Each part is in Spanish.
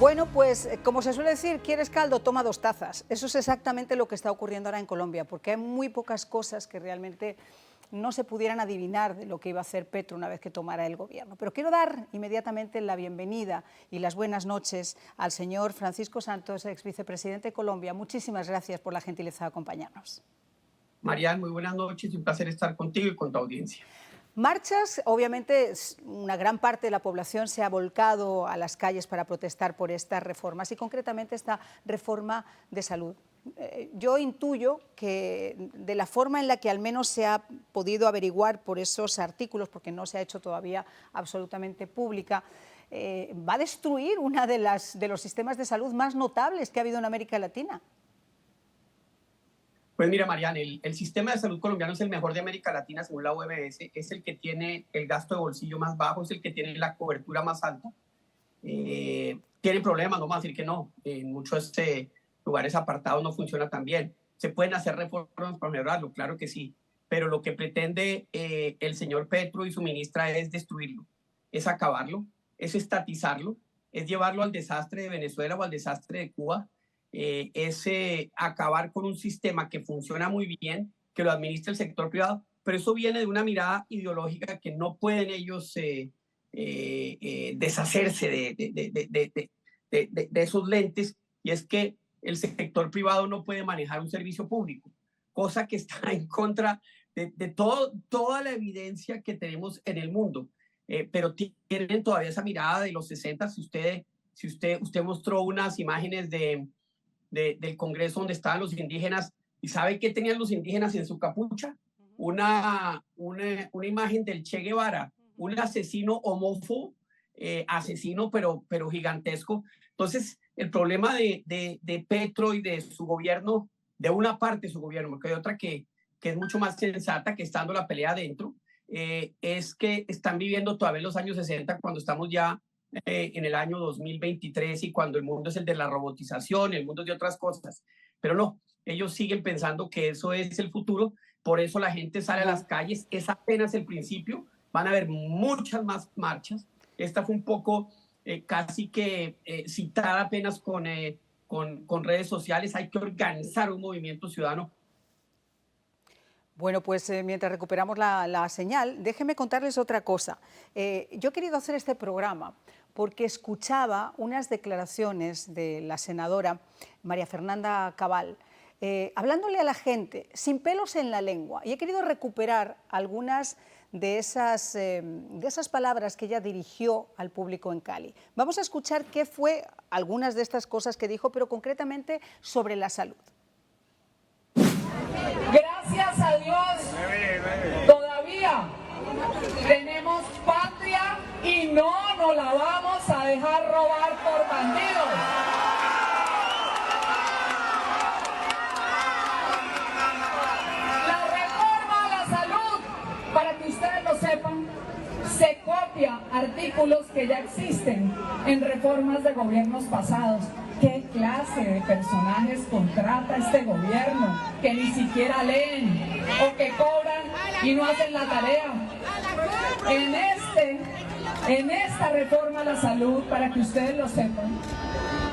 Bueno, pues como se suele decir, ¿quieres caldo? Toma 2 tazas. Eso es exactamente lo que está ocurriendo ahora en Colombia, porque hay muy pocas cosas que realmente no se pudieran adivinar de lo que iba a hacer Petro una vez que tomara el gobierno. Pero quiero dar inmediatamente la bienvenida y las buenas noches al señor Francisco Santos, ex vicepresidente de Colombia. Muchísimas gracias por la gentileza de acompañarnos. Marian, muy buenas noches, un placer estar contigo y con tu audiencia. Marchas, obviamente una gran parte de la población se ha volcado a las calles para protestar por estas reformas y concretamente esta reforma de salud. Yo intuyo que de la forma en la que al menos se ha podido averiguar por esos artículos, porque no se ha hecho todavía absolutamente pública, va a destruir uno de los sistemas de salud más notables que ha habido en América Latina. Pues mira, Mariana, el sistema de salud colombiano es el mejor de América Latina según la OMS, es el que tiene el gasto de bolsillo más bajo, es el que tiene la cobertura más alta. Tiene problemas, no vamos a decir que no, en muchos lugares apartados no funciona tan bien. ¿Se pueden hacer reformas para mejorarlo? Claro que sí, pero lo que pretende el señor Petro y su ministra es destruirlo, es acabarlo, es estatizarlo, es llevarlo al desastre de Venezuela o al desastre de Cuba. Es acabar con un sistema que funciona muy bien, que lo administra el sector privado, pero eso viene de una mirada ideológica que no pueden ellos deshacerse de esos lentes, y es que el sector privado no puede manejar un servicio público, cosa que está en contra de toda la evidencia que tenemos en el mundo. Pero tienen todavía esa mirada de los 60. Si usted mostró unas imágenes del Congreso donde estaban los indígenas, ¿y sabe qué tenían los indígenas en su capucha? Una imagen del Che Guevara, un asesino homófobo, asesino pero gigantesco. Entonces, el problema de Petro y de su gobierno, de una parte de su gobierno, porque hay otra que es mucho más sensata, que está dando la pelea adentro, es que están viviendo todavía los años 60 cuando estamos ya en el año 2023 y cuando el mundo es el de la robotización, el mundo es de otras cosas. Pero no, ellos siguen pensando que eso es el futuro, por eso la gente sale a las calles, es apenas el principio, van a haber muchas más marchas. Esta fue un poco casi que citada apenas con redes sociales. Hay que organizar un movimiento ciudadano. Bueno, pues mientras recuperamos la señal, déjenme contarles otra cosa. Yo he querido hacer este programa porque escuchaba unas declaraciones de la senadora María Fernanda Cabal, hablándole a la gente sin pelos en la lengua, y he querido recuperar algunas de esas palabras que ella dirigió al público en Cali. Vamos a escuchar qué fue algunas de estas cosas que dijo, pero concretamente sobre la salud. Gracias a Dios, todavía tenemos patria y no nos la vamos a dejar robar por bandidos. La reforma a la salud, para que ustedes lo sepan, se copia artículos que ya existen en reformas de gobiernos pasados. ¿Qué clase de personajes contrata este gobierno que ni siquiera leen o que cobran y no hacen la tarea? En esta reforma a la salud, para que ustedes lo sepan,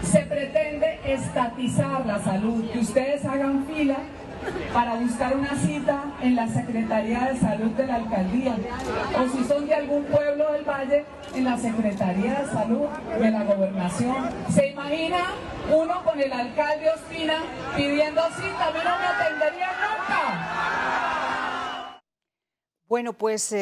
se pretende estatizar la salud, que ustedes hagan fila para buscar una cita en la Secretaría de Salud de la Alcaldía, o si son de algún pueblo del Valle, en la Secretaría de Salud de la Gobernación. ¿Se imagina uno con el alcalde Ospina pidiendo cita? A mí no me atendería nunca. Bueno, pues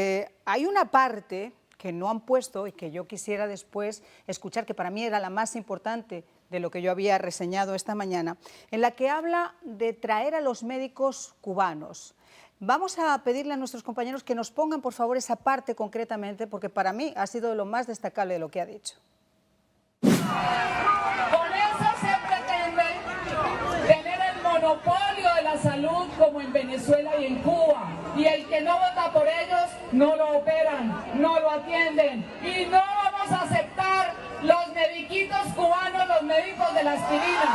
hay una parte que no han puesto y que yo quisiera después escuchar, que para mí era la más importante de lo que yo había reseñado esta mañana, en la que habla de traer a los médicos cubanos. Vamos a pedirle a nuestros compañeros que nos pongan, por favor, esa parte concretamente, porque para mí ha sido lo más destacable de lo que ha dicho. Con eso se pretende tener el monopolio de la salud como en Venezuela y en Cuba. Y el que no vota por ellos, no lo operan, no lo atienden. Y no vamos a aceptar los mediquitos cubanos, los médicos de la aspirina.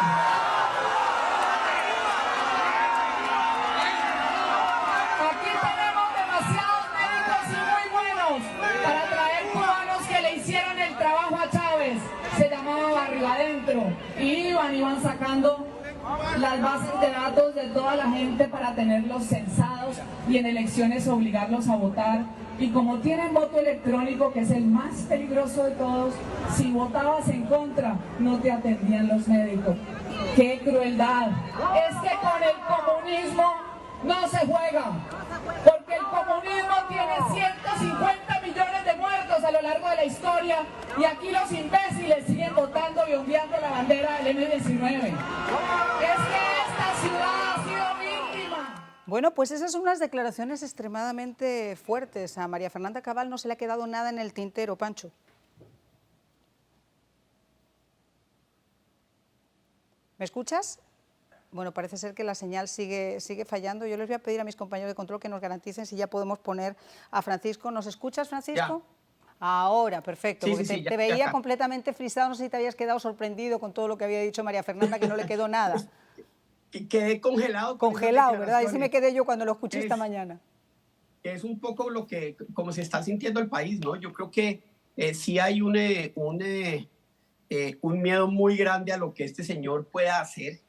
Aquí tenemos demasiados médicos y muy buenos para traer cubanos que le hicieron el trabajo a Chávez. Se llamaba Barribadén. catastro. Iban sacando las bases de datos de toda la gente para tenerlos censados y en elecciones obligarlos a votar. Y como tienen voto electrónico, que es el más peligroso de todos, si votabas en contra, no te atendían los médicos. ¡Qué crueldad! Es que con el comunismo no se juega, porque el comunismo tiene 150 millones de muertos a lo largo de la historia y aquí los imbéciles siguen votando y ondeando la bandera del M-19. Es que esta ciudad ha sido víctima. Bueno, pues esas son unas declaraciones extremadamente fuertes. A María Fernanda Cabal no se le ha quedado nada en el tintero, Pancho. ¿Me escuchas? Bueno, parece ser que la señal sigue fallando. Yo les voy a pedir a mis compañeros de control que nos garanticen si ya podemos poner a Francisco. ¿Nos escuchas, Francisco? Ya. Ahora, perfecto. Sí, porque sí, te veía completamente frisado. No sé si te habías quedado sorprendido con todo lo que había dicho María Fernanda, que no le quedó nada. Quedé congelado. Congelado, ¿verdad? Y sí me quedé yo cuando lo escuché esta mañana. Es un poco como se está sintiendo el país, ¿no? Yo creo que sí hay un miedo muy grande a lo que este señor pueda hacer.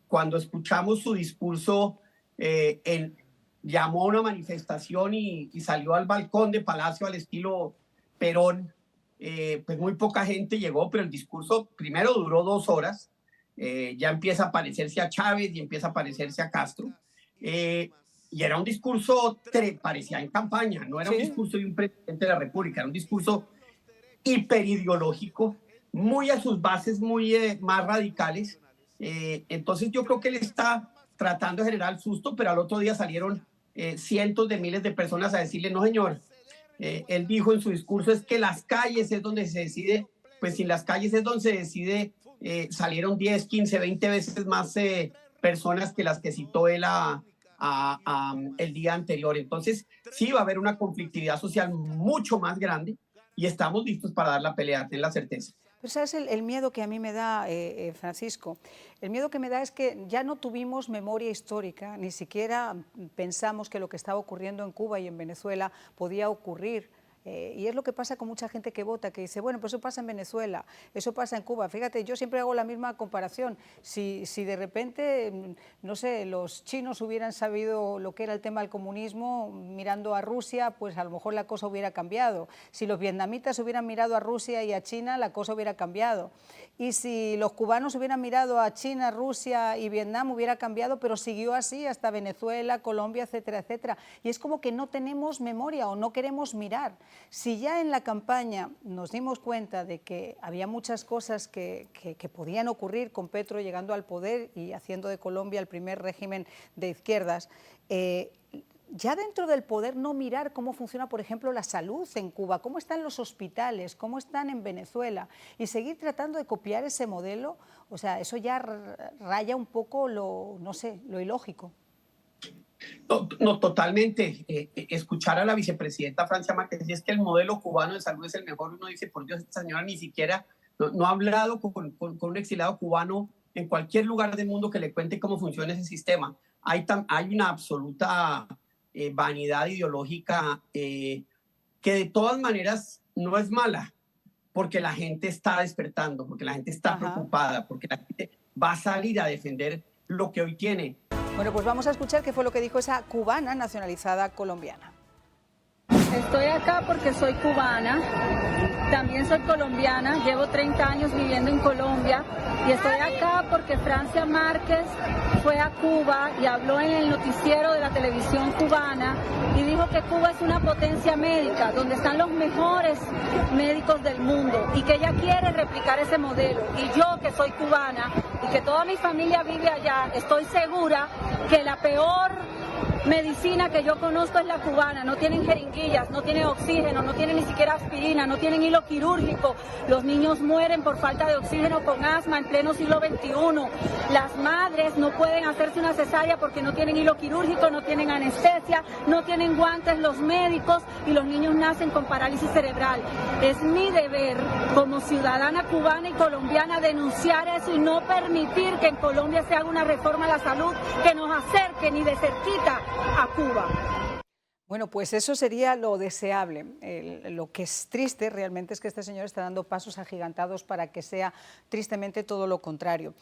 Cuando escuchamos su discurso, él llamó a una manifestación y salió al balcón de Palacio al estilo Perón. Pues muy poca gente llegó, pero el discurso primero duró 2 horas. Ya empieza a parecerse a Chávez y empieza a parecerse a Castro. Y era un discurso, parecía en campaña, no era un discurso de un presidente de la República, era un discurso hiperideológico, muy a sus bases, muy más radicales. Entonces yo creo que él está tratando de generar susto, pero al otro día salieron cientos de miles de personas a decirle, no señor, él dijo en su discurso es que las calles es donde se decide, pues si las calles es donde se decide, salieron 10, 15, 20 veces más personas que las que citó él el día anterior. Entonces sí va a haber una conflictividad social mucho más grande y estamos listos para dar la pelea, ten la certeza. Pero ¿sabes el miedo que a mí me da, Francisco? El miedo que me da es que ya no tuvimos memoria histórica, ni siquiera pensamos que lo que estaba ocurriendo en Cuba y en Venezuela podía ocurrir. Y es lo que pasa con mucha gente que vota, que dice, bueno, pues eso pasa en Venezuela, eso pasa en Cuba. Fíjate, yo siempre hago la misma comparación. Si de repente, no sé, los chinos hubieran sabido lo que era el tema del comunismo mirando a Rusia, pues a lo mejor la cosa hubiera cambiado. Si los vietnamitas hubieran mirado a Rusia y a China, la cosa hubiera cambiado. Y si los cubanos hubieran mirado a China, Rusia y Vietnam, hubiera cambiado, pero siguió así hasta Venezuela, Colombia, etcétera, etcétera. Y es como que no tenemos memoria o no queremos mirar. Si ya en la campaña nos dimos cuenta de que había muchas cosas que podían ocurrir con Petro llegando al poder y haciendo de Colombia el primer régimen de izquierdas, ya dentro del poder no mirar cómo funciona, por ejemplo, la salud en Cuba, cómo están los hospitales, cómo están en Venezuela, y seguir tratando de copiar ese modelo, o sea, eso ya raya un poco no sé, lo ilógico. No, totalmente. Escuchar a la vicepresidenta Francia Márquez, y es que el modelo cubano de salud es el mejor, uno dice, por Dios, esta señora ni siquiera no ha hablado con un exiliado cubano en cualquier lugar del mundo que le cuente cómo funciona ese sistema. Hay una absoluta vanidad ideológica que de todas maneras no es mala, porque la gente está despertando, porque la gente está preocupada, porque la gente va a salir a defender lo que hoy tiene. Bueno, pues vamos a escuchar qué fue lo que dijo esa cubana nacionalizada colombiana. Estoy acá porque soy cubana, también soy colombiana, llevo 30 años viviendo en Colombia y estoy acá porque Francia Márquez fue a Cuba y habló en el noticiero de la televisión cubana y dijo que Cuba es una potencia médica, donde están los mejores médicos del mundo y que ella quiere replicar ese modelo. Y yo, que soy cubana y que toda mi familia vive allá, estoy segura que la peor medicina que yo conozco es la cubana. No tienen jeringuillas, no tienen oxígeno, no tienen ni siquiera aspirina, no tienen hilo quirúrgico. Los niños mueren por falta de oxígeno con asma en pleno siglo XXI. Las madres no pueden hacerse una cesárea porque no tienen hilo quirúrgico, no tienen anestesia, no tienen guantes los médicos y los niños nacen con parálisis cerebral. Es mi deber como ciudadana cubana y colombiana denunciar eso y no permitir que en Colombia se haga una reforma a la salud que nos acerque ni de cerquita a Cuba. Bueno, pues eso sería lo deseable. Lo que es triste realmente es que este señor está dando pasos agigantados para que sea tristemente todo lo contrario.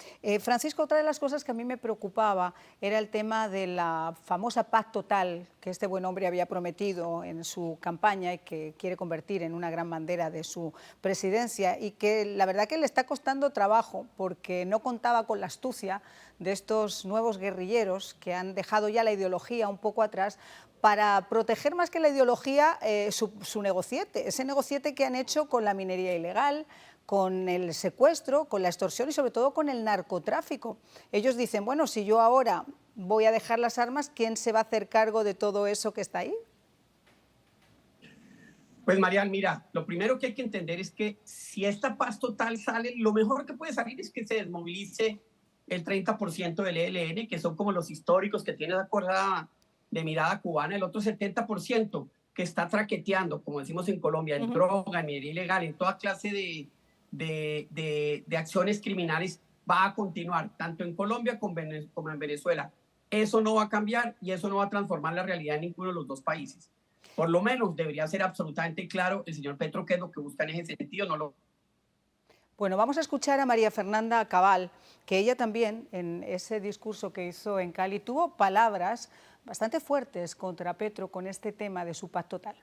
Francisco, otra de las cosas que a mí me preocupaba era el tema de la famosa paz total que este buen hombre había prometido en su campaña y que quiere convertir en una gran bandera de su presidencia, y que la verdad que le está costando trabajo porque no contaba con la astucia de estos nuevos guerrilleros que han dejado ya la ideología un poco atrás para proteger más que la ideología su negociete, ese negociete que han hecho con la minería ilegal, con el secuestro, con la extorsión y sobre todo con el narcotráfico. Ellos dicen, bueno, si yo ahora voy a dejar las armas, ¿quién se va a hacer cargo de todo eso que está ahí? Pues Marian, mira, lo primero que hay que entender es que si esta paz total sale, lo mejor que puede salir es que se desmovilice el 30% del ELN, que son como los históricos que tiene la cosa de mirada cubana, el otro 70% que está traqueteando, como decimos en Colombia, en droga, en minería ilegal, en toda clase de acciones criminales, va a continuar, tanto en Colombia como en Venezuela. Eso no va a cambiar y eso no va a transformar la realidad en ninguno de los dos países. Por lo menos debería ser absolutamente claro el señor Petro qué es lo que busca en ese sentido. Bueno, vamos a escuchar a María Fernanda Cabal, que ella también en ese discurso que hizo en Cali tuvo palabras bastante fuertes contra Petro con este tema de su paz total.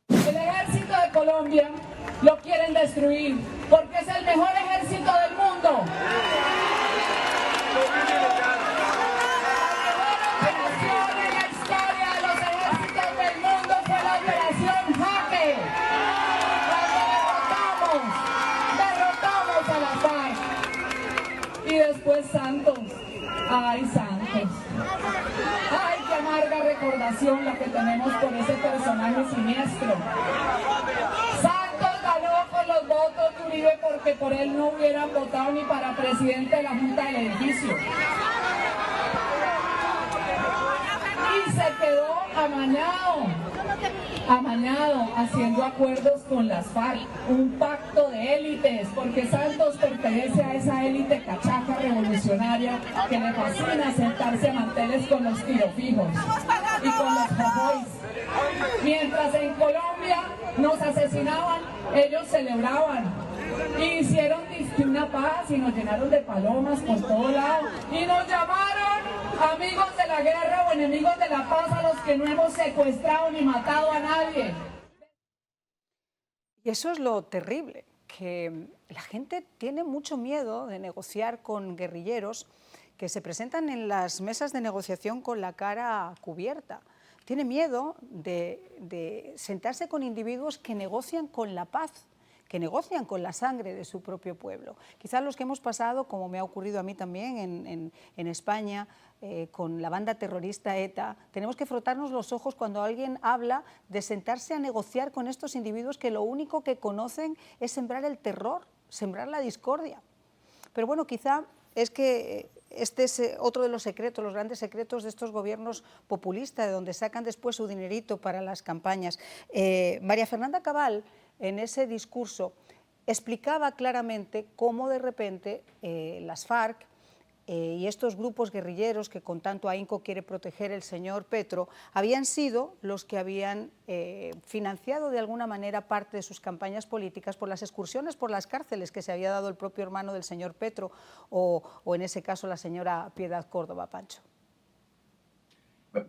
El ejército de Colombia lo quieren destruir porque es el mejor ejército del mundo. Y después Santos, ay Santos, ay qué amarga recordación la que tenemos por ese personaje siniestro. Santos ganó con los votos de Uribe porque por él no hubieran votado ni para presidente de la Junta del Edificio. Y se quedó amañado, haciendo acuerdos con las FARC, un pacto de élites, porque Santos pertenece a esa élite cachaca revolucionaria que le fascina sentarse a manteles con los tirofijos y con los jojois. Mientras en Colombia nos asesinaban, ellos celebraban. Y hicieron una paz y nos llenaron de palomas por todo lado. Y nos llamaron amigos de la guerra o enemigos de la paz a los que no hemos secuestrado ni matado a nadie. Y eso es lo terrible, que la gente tiene mucho miedo de negociar con guerrilleros que se presentan en las mesas de negociación con la cara cubierta. Tiene miedo de sentarse con individuos que negocian con la paz, que negocian con la sangre de su propio pueblo. Quizás los que hemos pasado, como me ha ocurrido a mí también en España, con la banda terrorista ETA, tenemos que frotarnos los ojos cuando alguien habla de sentarse a negociar con estos individuos que lo único que conocen es sembrar el terror, sembrar la discordia. Pero bueno, quizá es que este es otro de los secretos, los grandes secretos de estos gobiernos populistas, de donde sacan después su dinerito para las campañas. María Fernanda Cabal, en ese discurso, explicaba claramente cómo de repente las FARC y estos grupos guerrilleros que con tanto ahínco quiere proteger el señor Petro, habían sido los que habían financiado de alguna manera parte de sus campañas políticas por las excursiones por las cárceles que se había dado el propio hermano del señor Petro o en ese caso la señora Piedad Córdoba, Pancho.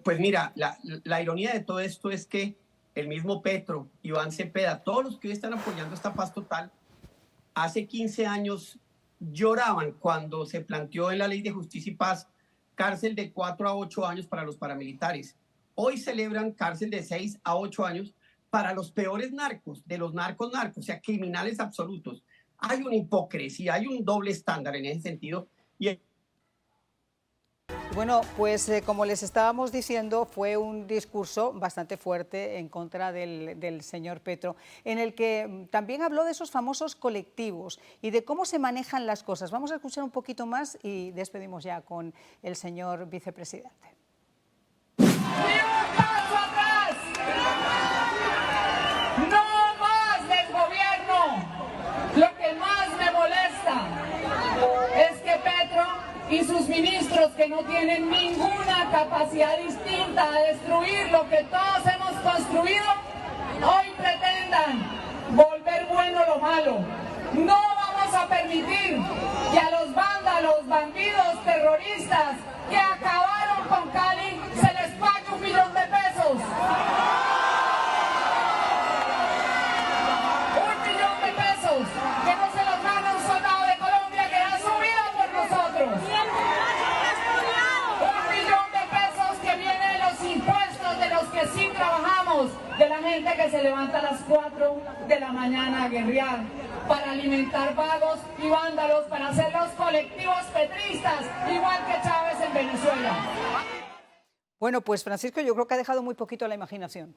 Pues mira, la ironía de todo esto es que el mismo Petro, Iván Cepeda, todos los que hoy están apoyando esta paz total, hace 15 años lloraban cuando se planteó en la Ley de Justicia y Paz cárcel de 4 a 8 años para los paramilitares. Hoy celebran cárcel de 6 a 8 años para los peores narcos, de los narcos, o sea, criminales absolutos. Hay una hipocresía, hay un doble estándar en ese sentido. Bueno, pues como les estábamos diciendo, fue un discurso bastante fuerte en contra del señor Petro, en el que también habló de esos famosos colectivos y de cómo se manejan las cosas. Vamos a escuchar un poquito más y despedimos ya con el señor vicepresidente. ¡Ni un paso atrás! ¡No más desgobierno! Lo que más me molesta es que Petro y sus ministros que no tienen ninguna capacidad distinta a destruir lo que todos hemos construido, hoy pretendan volver bueno lo malo. No vamos a permitir que a los vándalos, bandidos, terroristas que acabaron con Cali se les pague 1 millón de pesos. 1 millón de pesos que no se los gana un soldado de Colombia que da su vida por nosotros. 1 millón de pesos que viene de los impuestos de los que sí trabajamos, de la gente que se levanta a las 4 de la mañana a guerrear, para alimentar vagos y vándalos, para hacer los colectivos petristas, igual que Chávez en Venezuela. Bueno, pues Francisco, yo creo que ha dejado muy poquito a la imaginación.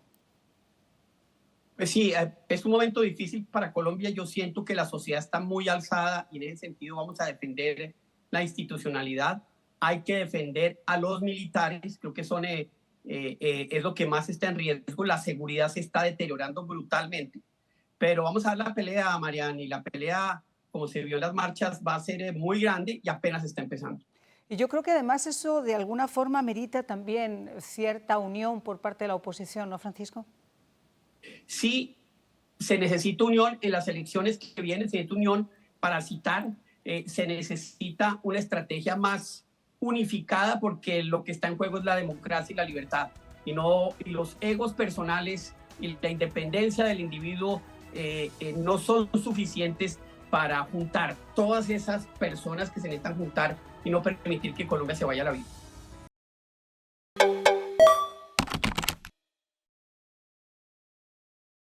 Pues sí, es un momento difícil para Colombia. Yo siento que la sociedad está muy alzada y en ese sentido vamos a defender la institucionalidad. Hay que defender a los militares, creo que son, es lo que más está en riesgo. La seguridad se está deteriorando brutalmente. Pero vamos a ver la pelea, Mariana, y la pelea, como se vio en las marchas, va a ser muy grande y apenas está empezando. Y yo creo que además eso de alguna forma merita también cierta unión por parte de la oposición, ¿no, Francisco? Sí, se necesita unión en las elecciones que vienen, se necesita unión para citar, se necesita una estrategia más unificada porque lo que está en juego es la democracia y la libertad, y los egos personales y la independencia del individuo no son suficientes para juntar todas esas personas que se necesitan juntar y no permitir que Colombia se vaya a la vida.